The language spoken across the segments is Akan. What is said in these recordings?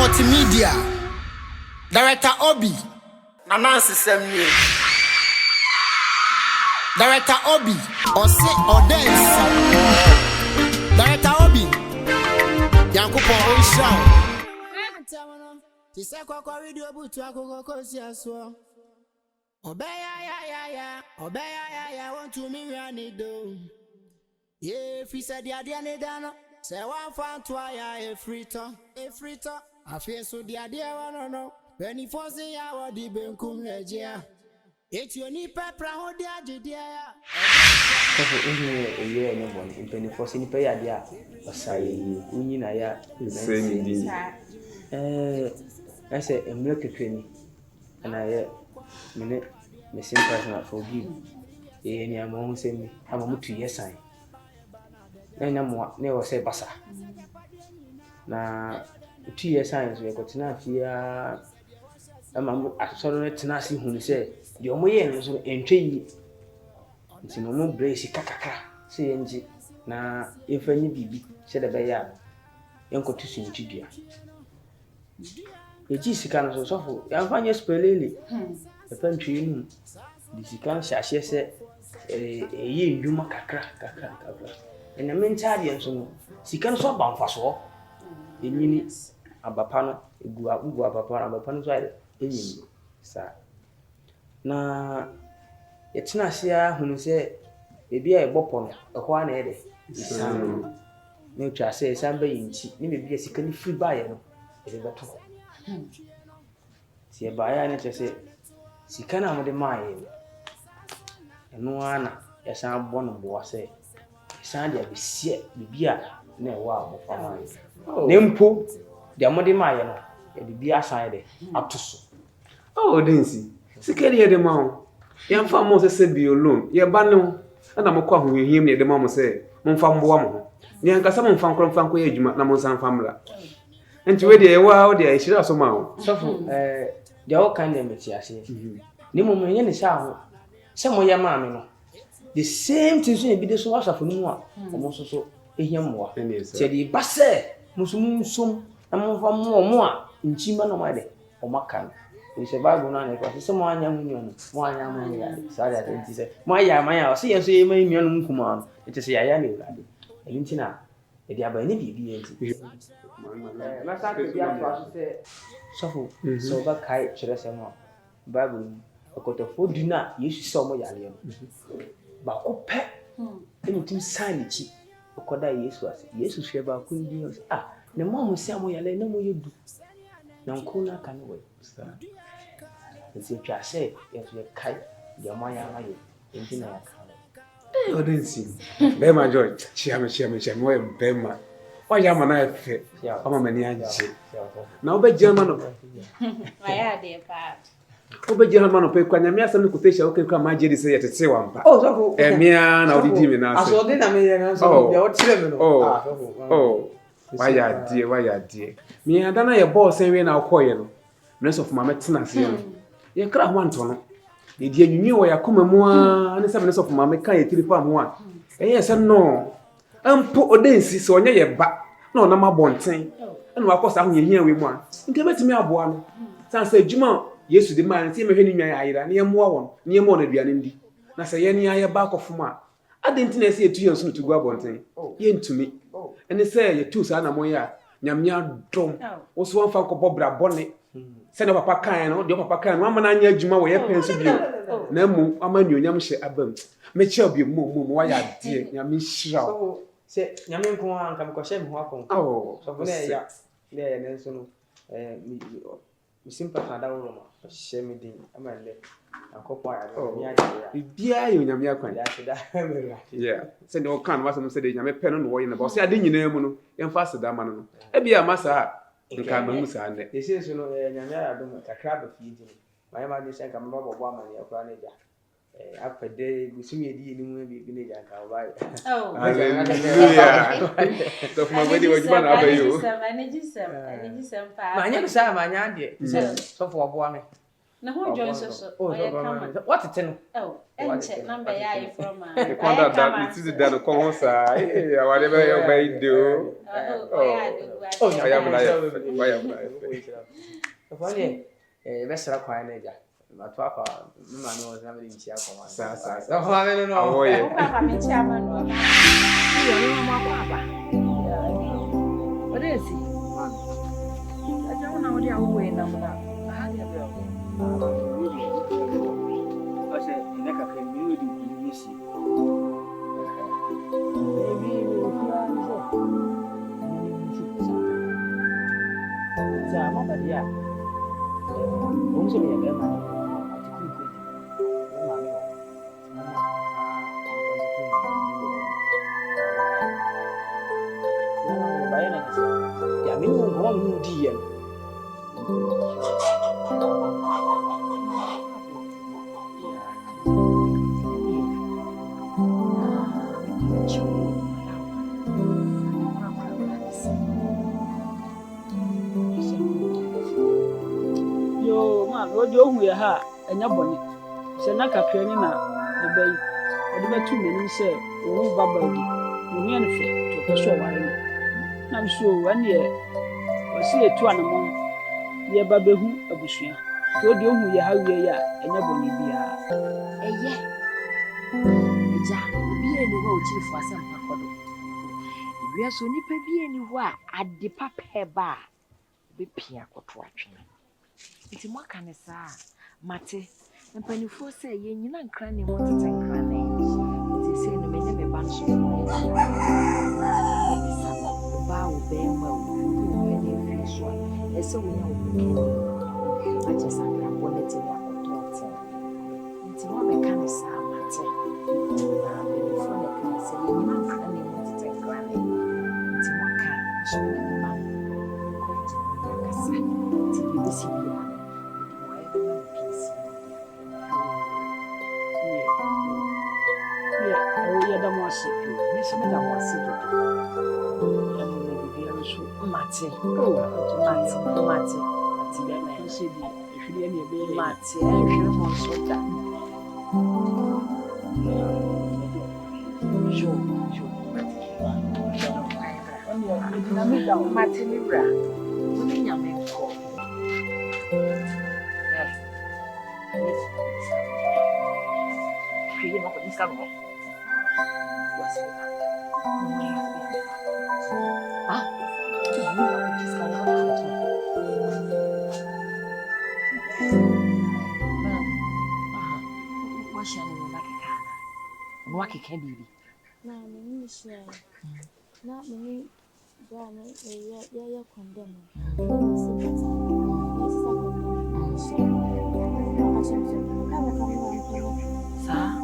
Multimedia. Director Obi. Nancy Samuel. Director Obi. Dance. Director Obi. Yankupo Oishao. Tisakwa kwa video butu akoko kosi aswo. Obeya want to me rani do. Yeah, fi said ya dia ne dano. Se wan fan twa ya e frito. Afie so dia dia wan no. When he force ya wa di benkum hejia. Eti oni pepra ho dia jedia ya. Kofo ehe ne bon impeni force ni pe ya dia osai unyi na ya same din ese emre kekreni na ye me simple forgive ni amon semi ama mutu yesan na mo ne wo se basa na utu yesan so ekotina fia ama asoro ne tena si hunu se de omo ye no so entwe yi nti no mo brace kakaka se enji na efanyi bibi se de be ya enkotu su ntidua eji sika no so fo ya fanye spelele efantwi nu di sika hyahye se eye ndwuma kakra ena mentade enso no sika no so bamfa so enyini abapa no egu abapa no so aye enyini sa na yetina sia hunu se ebi a ebopo no eho ana ede ne twa se samba yinchi ne bebi sika ni free buy no ede beto si e buy na che se sika na mo de maaye eno ana yesan bo no bo se yesan de abesie bebi a na ewo abofa maaye ne mpo de mo de maaye no e bebi asan de atoso densi sika de de ma o yan fa mo se bi alone ye ba no na mo kwa hohiem ne de ma mo se mo fa mboa mo ni anka sa mo fa nkro fa nko ye adwuma na mo san famla enti we de ye wa o de e hira so ma o sofo de o kan de metiase ni mo menye ne sha ho se mo ye ma me no the same thing so e bi de so wasafo no mu a mo so ehia mmoa se de ba se musum som na mo fa mo a nchima no ma de o maka we se Bible na ne kwa se mo anya munyo mo anya munyo ya sare ati se mo aya manya o se yenso ye ma emi anu nkuma no ete se ya ne urade elinti na e dia ba ne bibi enti na sa ke dia kwa se sofo so ba kai chere se mo Bible okotofo dina Yesu se mo yale no ba ko pe eni tim sign chi okoda Yesu ase Yesu hwe ba ko ndi ne mo se mo yale na mo yedu na nko na ka ne we nti twa se yesu kai de mo ya ma ye nti na ya ka densi be ma joy chia me we be ma wa ya ma na efe ama mani anje na obe jema no Waya de pa obe jema no pe kwa nyame asem kutesha oke kwa ma jeri se yetete wa mpa so emia na odidi me na ase aso de na me ye na so de o tire me no waya die mi adana ye boss enwe na akoye no rest of mama tena se no ye kra ho anto no e die nwunwi wo yakoma mu a ne se rest of mama kan ye tirifa mu a ye se no ampo odensi se onye ye ba na ona mabonten na wakosa ho ye hia we mu a nke betimi aboa no san se adwuma Yesu de man se mehwe ni nwan ayira ne ye moa won ne ye mo na duane ndi na se ye ne aye ba akofo ma adenti na se ye tu ye nso tugu abonten ye ntumi ene se ye tu sa na mo ya nyamnya dom wo so won fa ko bobra bone se na papa kan no de papa kan no amana anya adwuma wo ye penso bio na mu amanyo nyam hye abam me che bio mu wa ya de nyam hira so se nyame nko anka me ko hye me ho akon so ne ya ne nso no mi sympathy da wo no hye me din amale akopo ya mi ya bia yo nyam ya kwan ya da me yeah se ne o kan wa so se de nyame pe no wo ye na bo se ade nyina mu no ye mfa se da ma no e bia masa nka mamu sa ande ese so no nyame ya do kakra ba fie din my ma dey say nka mba bobo amane akra na ja apede gusumi edi ni mu bi ne ja nka ba hallelujah so for my body what you man abayo manage some pa manya sa manya de so for obo ame Na who joins us? Oh, what it no? Oh, and number ya from The conduct that it is the consa. Whatever you may do. Oh, I am like. Funny. Besra kwan na ja. Mato akwa mma no was na me nchi akwa. Sa. No. Oh, Papa me chairman no. Iyo no ma kwa ba. Ode si. Aja wona wode awo we na mo na. Ah dia be. Ose neka ke mi odi ni si. Ebi o fia nso. Ja ma ba dia. Om se me ya be ma. Ati ku ku. Ma mi o. Bayana kasi. Ya mimi ngoma mimi ndiye. Yo ma odi ohu ya ha enya bone. Se na kakra ni na de bayi. Odi betu menim se ohu baba bi. Oni en fe to peso ware ni. Na so wani e osi etu anamo. Ye babehu abusua. To odi ohu ya ha wie ya enya bone bia. Eye. Eja, obi eni ho ochirifo asempa kodo. Iwia so nipa bi eni ho a ade papa ba be pia koto atwe. Nti mo aka ne saa mate mpanifo se ye nyina nkra ne ho tete nkra ne. Nti se no menye me ban so. Ba wo be ma wo wo ne fi so. Ese wo nya wo kene. Aje sakra bonete ya koto ate. Nti mo be ka ne saa mate. Na mpanifo ne ka se ye nyina nkra ne ho tete nkra ne. Nti mo ka so ne ba. Ko ti ya kasa. Nti bi besi bi ya. Ya da mo ase. Me so me da mo ase do. Ya mo ne bibia nso. Mate. Oh, Mate. ya na se bi. Ehwiri ne be. Mate. Ehwiri mo so da. Jo. Na me da. Mate ni bra. Woni nyame ko. Fiye mo ko diska mo. Wasi. Ah. Diska mo. Washi ani mo makikana. Mo wakika bibi. Na mimi shia. Na mimi bwana ya condemn. Sa.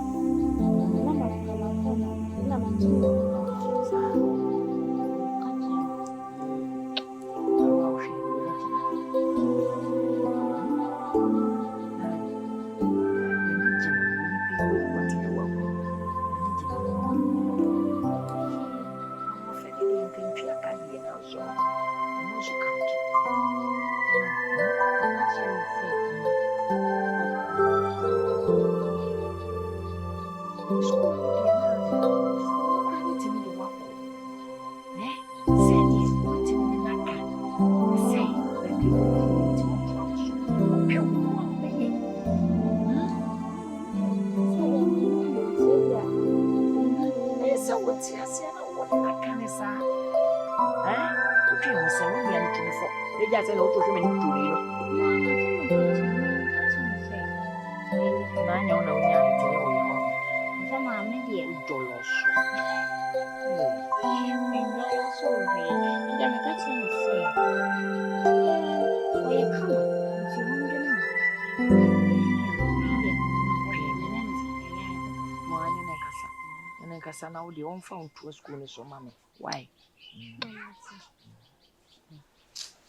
Sana udi on found to school ni so mama. Why?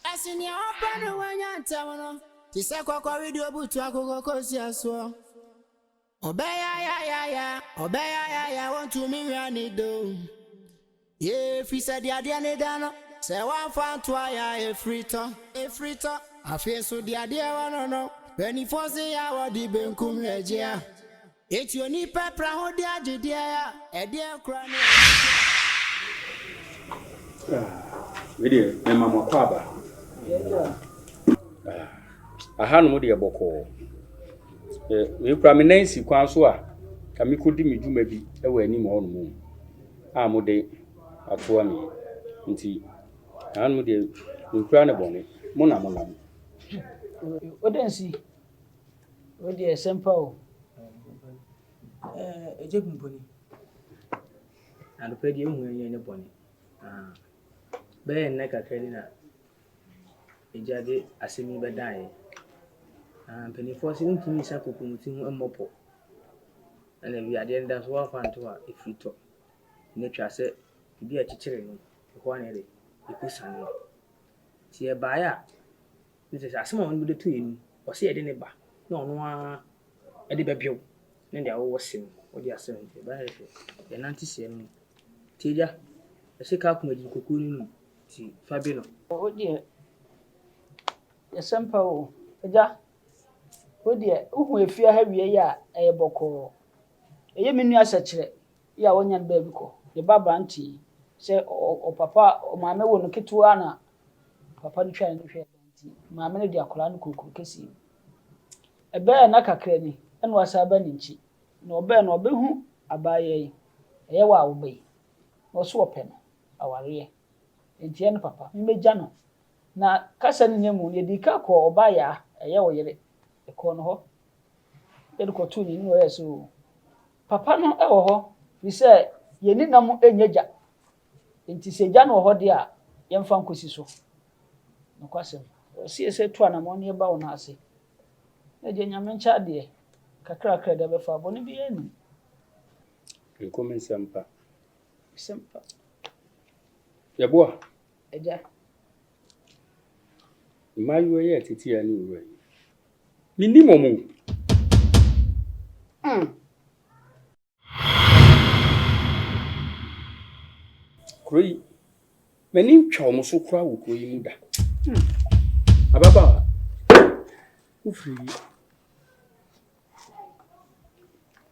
Asini opano wanyanta wono. Tise kwa video butu akoko kosi aso. Obeya ya want to me rani do. Ye fi said ya dia ne dano. Se wa fa to ya e frito. I feel so dia dia no. Penny Fossey, I would be benkum regia. It's your knee pepper, how dear, dear, a dear crown. Video, my mamma Quaba. I had no dear boko. We prominence you Quansua. Kami kudi mi dwuma bi e wa ani mo no a mo de atoa mi nti anu de nkura ne bone mo na mo nam odensi odi esempa o ejegumponi ando pe die hu yen ne bone be na kakra ni na ejade asemi be dan penifo si ntimi sa kokumuti hu emmopo ana wi ade nda so wa fanto a efrito ne twa se bi a chichire no ko na re ikusan ti e ba ya ni se asema on bude to yin o se e de ne ba na ono a e de bebio ne ndia wo sim o di asem ti ba he e nanti se no ti ja e se ka kuma di kokku ni no ti fabi no o di esempa o eja o di uhu efia ha wie ya e boko eye menu asakire ya wonya ba bi ko de baba anti se o papa o maame wo no ketua na papa no twa no hwe anti maame no de akola no kokuru kesi ebe na kakra ni eno asa ba ni nchi na obe na obehu abaye eye wa wo bai wo so ope no aware enti en papa meja no na kasa ni nyemu ne di ka ko obaya eye wo yere e ko no ho e ko tu ni no yeso papa no e wo ho bi se yeni nam enyeja enti seja no ho de a yemfa nkosi so no kwasem si ese to na mo ne ba wo na ase e je nyame ncha de kakra kakra de be fa bo ne bi enu nkomen sempa ya boa eja mayu ye titi ani ura minimo mu Kroi meni twa mo so kra wo kroi mu da ababa ufri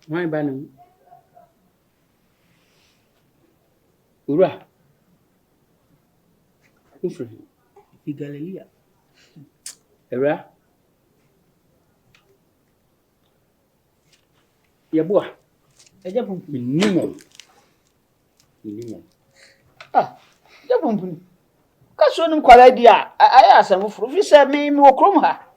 why banu ura ufri fi Galilea era ya boa eja pum minimo ja pum kaso nim kwala di a aya asem furu fi se mi okrom ha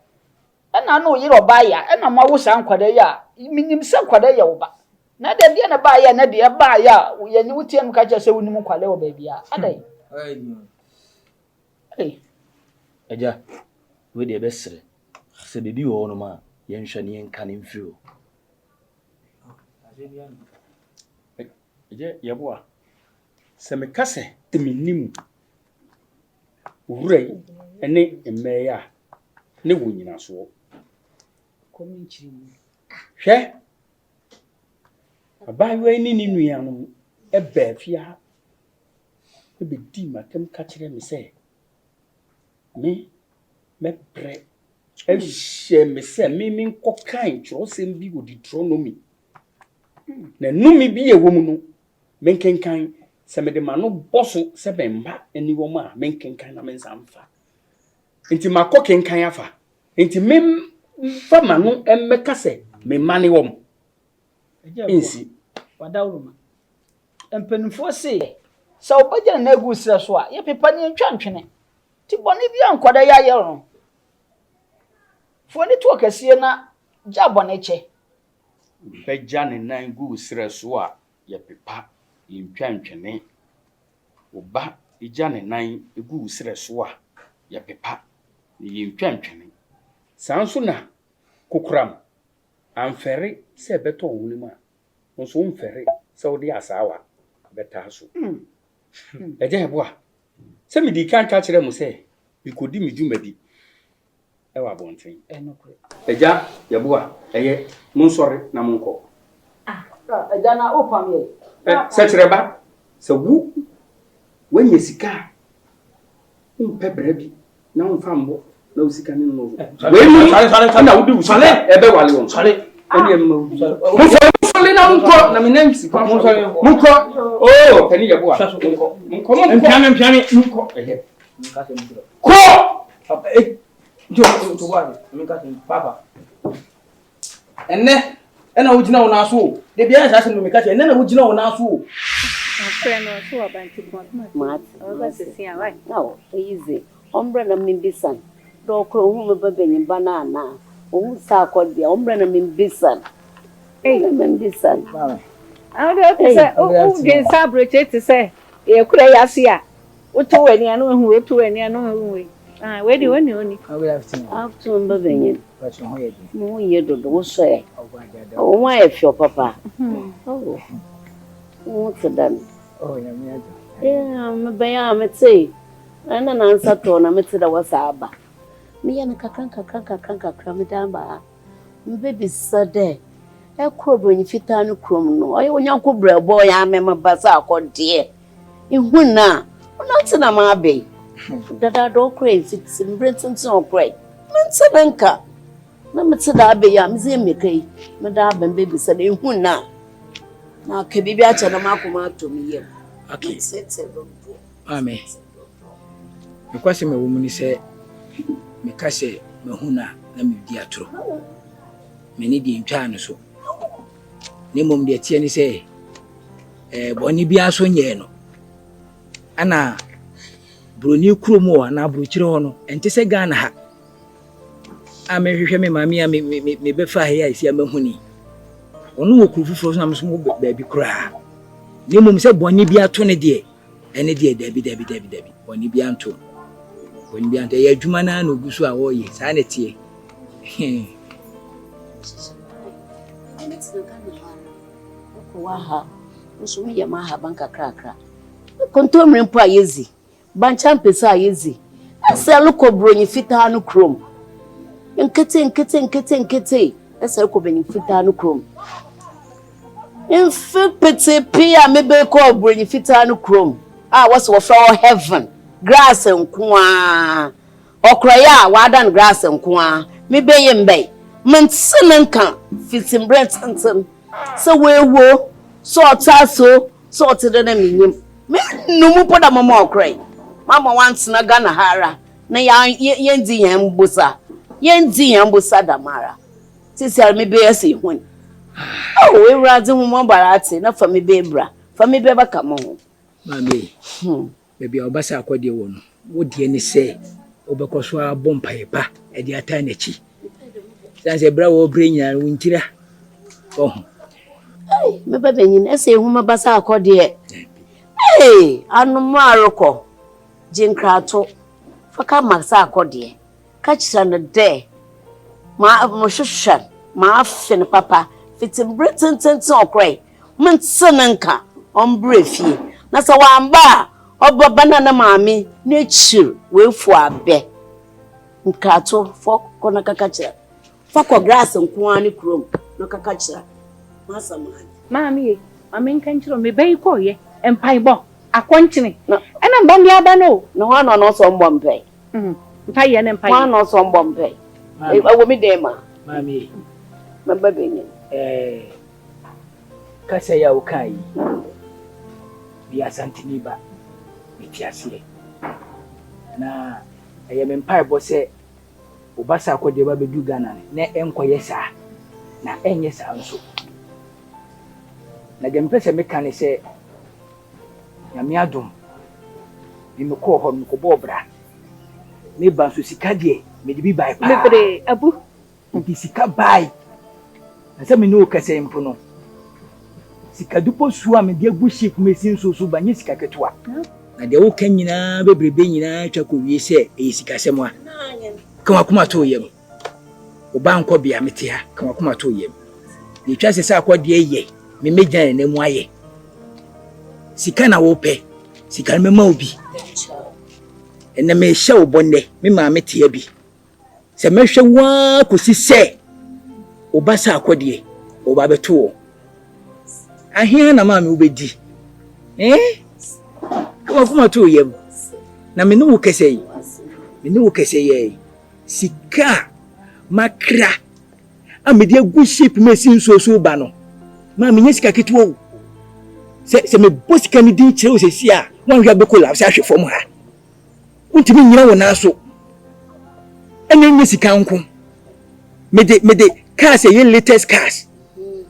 na no yire obaya na ma wo san kwada ya minim se kwada ya wo ba na da dia na ba ya na dia ba ya ye ni wutie no ka che se wonim kwala wo ba bia adai Eja we de besre se bibi wo no ma ye nhwe ne nka ne mfiri eje yeboa se me kase teminim wurai ene emeya ne wonyina so komi nchiri hwe abawe ni ni nuanu ebe fia ebe di matem ka kire me se me bre e hye me se me nkokan kyerosem bi wodi Deuteronomy na numi bi ye womu no menkenkan se me de mano boso se bemba eni wo ma menkenkan na mensamfa enti makokenkan afa enti mem fa mano emmeka se me mane wo mo insi wadawruma empenfo se sa obaja na egu sira so a ye pepa ni ntwantwene ti boni bi ankwada ya ye ro fo ni to kase na jabone che beja ne nan gu sira so a ye pepa ntwantwene oba ija ne nan egu sira so a ye pepa ni ntwantwene sanso na kokuram amfere se beto woni ma nso mfere se odi asawa beta so eje heboa se mi di kan ka kire mu se bi kodi mi dwumadi e wa bonten enokure eja yeboa eye mun sori na mun ko eja na opam ye se kire ba se wu wanye sika umpe brebi na umfa mbo na usika ni no we mu na wudi usale ebe wale won sale eni emma wudi mo sale na munko na me nam sika munko oh kani yebo a munko mpiame munko ko papa jo wale papa enne ena wugina wona so de bia sa se no me ka che enne na wugina wona so friend no so abanti ko mat o se sia wai no easy ombre na mimbisan do ko hu me babenyi banana o sa ko dia ombre na mimbisan mimbisan I don't say o de sabrete te say e kura ya sia o to wani anu hu o to wani anu hu we we di woni after babenyi mo ye do do so e o wa e fio papa oh what's done me baya me say ana na ansa to na me te da wasa aba me ya na kakran me dan ba me baby sade e krobonyi fita no krom no oye onyanko brebo ya me basa akode ihuna ona te na ma be dada do crazy simbrenten to okrai me te benka na me te da be ya me ze me kai me da ban baby sade ihuna na ke bibi acha na makoma to me yem okay amen because me wo muni se me ka se me huna na me di atro me ni di ntwa no so ne mom de tie ni se boni bia so nye no ana broni kromo na brochire ho no ente se Ghana ha a me hwehwe me mami a me be fa ha ya isi amahuni ono wo kurufufo so na me so mo baabi kura ne mom se boni bia to ne de ene de dabi boni bia nto boni bia nto ya adwuma na no gusu a wo ye sa ne tie waha nso mi yema ha banka krakra kontomre mpo ayezi bancha mpesa ayezi aselu ko bronyi fita no krom nkete aselu ko bronyi fita no krom infe pete pia mebe ko bronyi fita no krom was for heaven grass nkoa okraya wadan grass nkoa mebe yembe mentsenenka fitimbrent antam so wewo so taso so tedena minyim me numu poda mama okrai mama wants na Ghana hara na yendi yan busa damara sisi me be ese hun oh we rade hu mo barate na fa me be bra fa me be baka mo ho mami baby obasa akode wo no wo die ni se obekoso abompa yepa e di ata na chi sanse bra wo brenya wuntira oh me baba nyin ese hu mabasa akode anu maroko jinkrato faka masa akode ka kira no de ma mo hwehwan ma afen papa fitim britain okrai mentsenenka ombrefi na sa wamba obaba na maami na chir wefu abe nkrato foko na kaka kira fako grass nko ani krom no kaka kira masa maami amen kan kiro me bai ko ye empai bo akonchini ena mbambi aba no no wana no so mbompe mpai ye ne mpai wana so mbompe ewo mi dema maami mamba benye kasa ya ukai biya santini ba mitiasie na me mpai bo se obasa akode ba bedu Ghana na enkoye sa na enye sa nso na gempese mekane se nyame adom bi me ko ho me ko bobra me ba so sika de me de bi bai pa mebre abu bi sika bai na se me no kase mpo no sika dupo suwa me de agu ship me sin so ba nye sika ketwa na de wo kan nyina bebrebe nyina twa ko wie se e sika semwa kan kuma to yem oba nko bia mete ha kan kuma to yem de twa se akode ye me megya na mu aye sika na wo pe sika me ma obi ena me hye wo bonne me ma mete ya bi se me hwe wa kosi se oba sa akode oba beto ahia na ma me obedi kuma to yem na me no wo kese ye sika makra amede agu shape machine so ba no ma me nyesika ketwo se me bosika ni din kire o se sia wan hwa be kola se ahwe fom ha untimi nyina wona so enya nyesika nko mede cars ye latest cars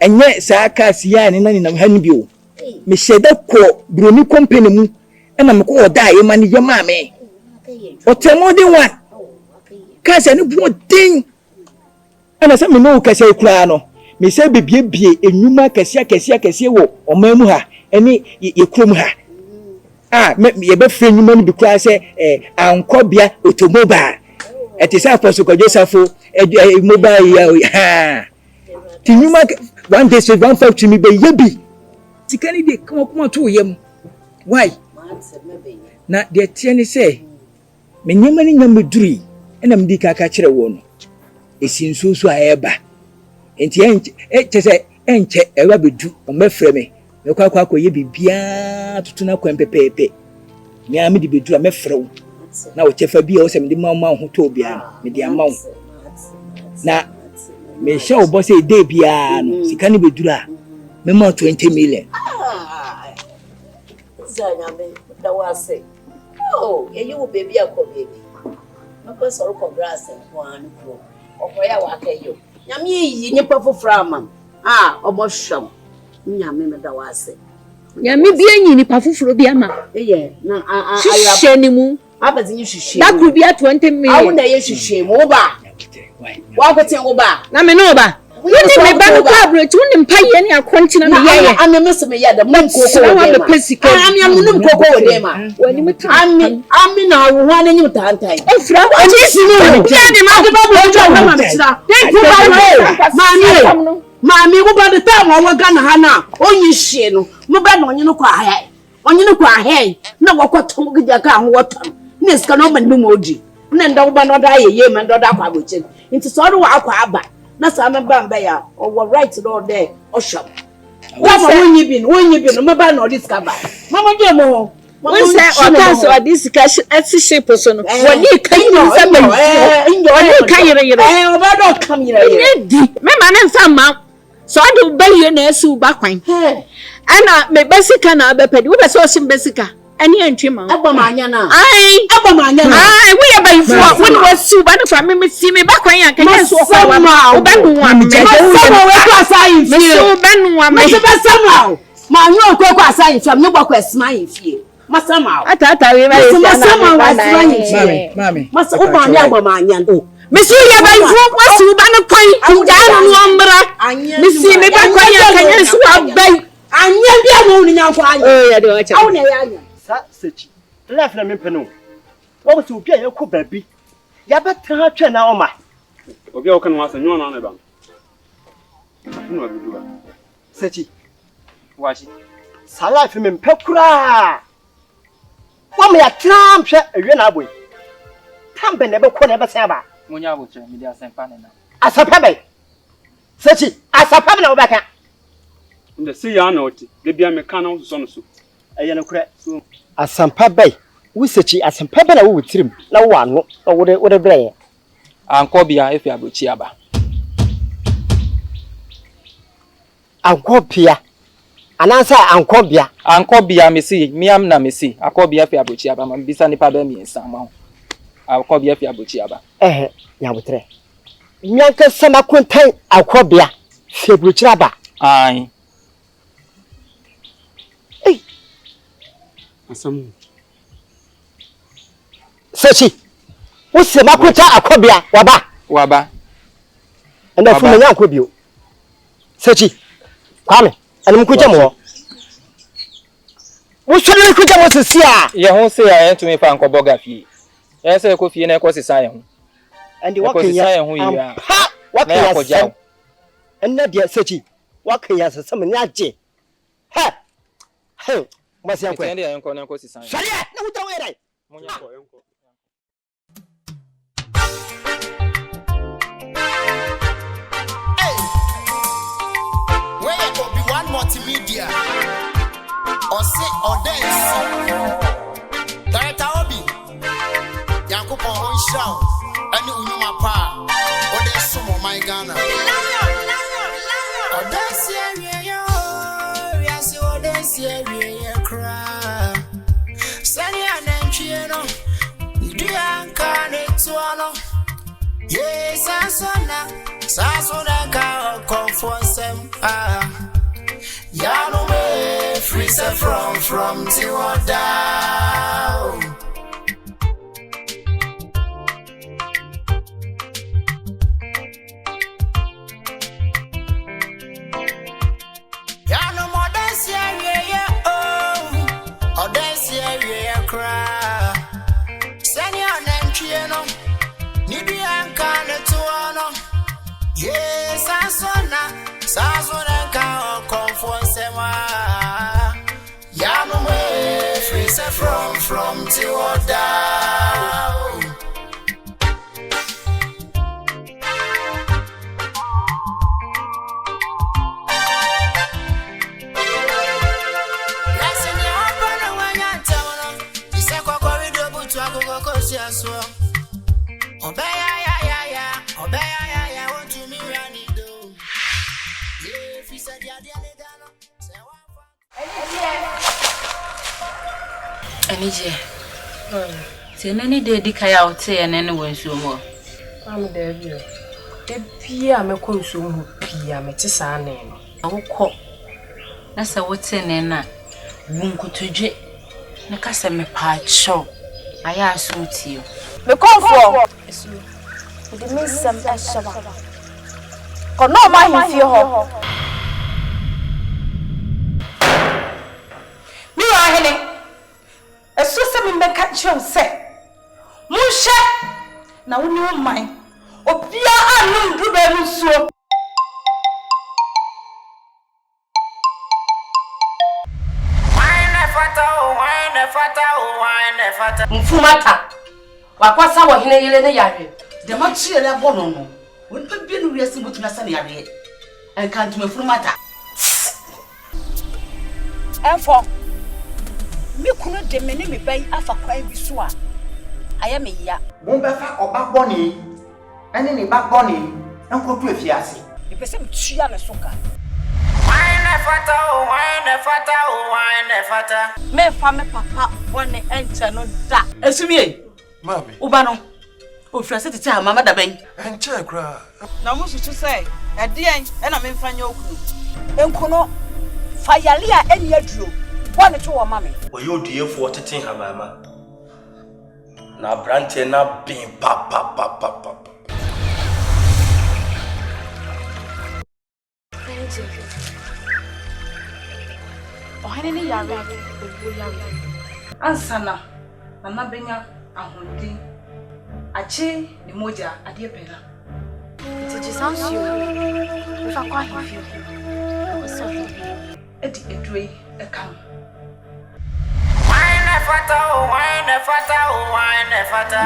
enye sa cars ya ni na ha ni bi o me sheda ko broni company mu ena me ko oda ye ma ni ye ma me o temo de one cars ni bu den ena se me no kase kura no me se bebie enwuma kase wo omamu ha eni ye krom ha ye be frɛ enwuma ni bi kura se ankobia automobile etisa for so kojosafo mobile ha tinuma one day so one five to me be yebi tikani de come to yem why na de tieni say me nyema ni nyam duri ena mdi kaka kire wo no esinsusu ayeba enti chese enche ewa bedu o mefre me kwa ye bibia tutuna kwan pepepe me am di bedu mefre wo na o chefa bia o se me di ma ho to bia me di ama wo na me sha o boss e dey bia no sika ni bedura me ma 20 million zanya me da wase ye wo baby akọ baby mako soro ko grass ko anu pro okoya wa kayo nyame yi nyipa foforo ama obo hwam nyame me da wase nyame bi enyi nipa foforo bi ama na ayaba ni mu abazinyi hwehwe da ku bia 20 million awu na ye hwehwe mo ba wa ko ten wo ba na me no ba woni me ba no collaborate woni mpa ye ni akonti na me ye ami me se me ye da mun koko ami amunum koko wo de ma woni mutu ami na wo hwa na nyim tantan ofra woni sinu ya ni ma de ba bo jo ma me sira mami wo ba de ta mo wa Ghana ha na onyi hye no mo ba na onyi no kwa ahai na wo kwato gija ka ho wotam ne ska no man bi mo oji na nda wo ba no da ye ma ndo da kwa boche nti so do wa akwa aba na sa me ba mba ya o right do there o shop wa ma wonyi bi no mo ba no discover mama je mo won say o ka so discussion ship so no woni kan yi se me woni kan yire o ba do kam yire di me ma na nfa ma so do baye na esu ba kwan ana me basika na abepedi wo be so sim basika ani antwe ma agbamanya na we ya bayi fo woni wasu ba na fa me si me ba kwan ya kan yesu o kwa wa ba nu wa me so we kwa sai fie so ba nu wa me se ba sama ma nyo kwa sai fie me gba kwa smile fie masama ata we ba yesu masama wa smile mami masa o ba ni agbamanya o Missy ya bayi fo wasu ba na kwan ja no ombra missy me ba kwan ya kan yesu abai anya bia mo ni nyanko anya ya de wacha awu na ya anya sa sechi life na me penu wo so obi ya ko babi ya betra twa na oma obi a wo kan wasa nyo na ba no bi duba sechi washi sa life me mpekura wo me ya tram hwe ewe na aboy tambe na be ko na be se ba munya abo che me dia sempa na asapa be sechi asapa na wo beka nda se ya na oti de bia me kan na so no so eye na kura so asampa bai wo sechi asampa ba na wo wutirim na wo ano na wo de breye ankobia efi abochi aba ankobia anansa ankobia mesi miam na mesi akobia efi abochi aba ma bisa nipa ba mi ensa ma ho akobia efi abochi aba nyabotre nyanka sama kontan akobia fi abochi aba ai asam sechi wo se makota akobia waba enda fu menya akobio sechi kwame anum kuja mo wo sole kuja mo sesia ye ho se ya entumi fa nkoboga fie ye se ko fie na ko sesa ye ho andi wakenya ye ho yi a wakenya enna dia sechi wakenya sesam ni aje ha Masi yanko. Ndio yanko na sisa. Sharia na utawera. Monya yanko. Hey. Where go be one multimedia. Or say or dance. Director Obi. Yanko on show. Any Unuma Pa, or there's some of my Ghana. Or that's yes, or that's cry. Sunny and Chino, dear Carnet Suano. Yes, I saw now, Sasona come for some. Yano me freezer from till down. Yano more dance yeah oh, or dance yeah cry. Send your name Chino, Nibi and Kane to honor. Yes, I saw now, Sasona come for some. Yano me freezer from till down. Anije. Se nani de di kaya ote ya nene wensu mo. Am de bio. De bia me ko nsu mu bia me te sa na no. Awokọ. Na se wote ne na wunkutudwe. Ne kasa me pa cho. Aya asuti yo. Me konfo. Esu. De me sam ashaba. Ko no ma hifie ho. Mi wa hene. Esu se me meka chon se. Munhye na woni man. Obia anu ndu ba mu suo. Fata. Mfumata. Wakwasa wo hene yele ne yare. De ma chire le bono no. Won pa bi no wiase botuna sa ne yare. Enka ntuma mfumata. Enfo. Me kunu de me ne me bai afa kwan bi so a. Aya me ya. Mo be fa oba boni. Ene ne ba boni. Enkotu afiase. E pese me tua ne so ka. Fata. Me fa me papa one enter no da. Esumie. Mami. Uba no. O frase tete a mama da ben. Enche kra. Na mo sutu say, e de en e na me mfanya okunu. Enkuno fayale a eni aduro. One to wo mama. Oyo odiefo tete ha mama. Na brante na bin pa. Ohane ni yare owo yare. Ansana mama benya ahodi. Ache ni moja ade pena. Ti jisansu. Me fa kwa hifie. Ko so. Edi edrei ekam. Wine fata. Wine fata.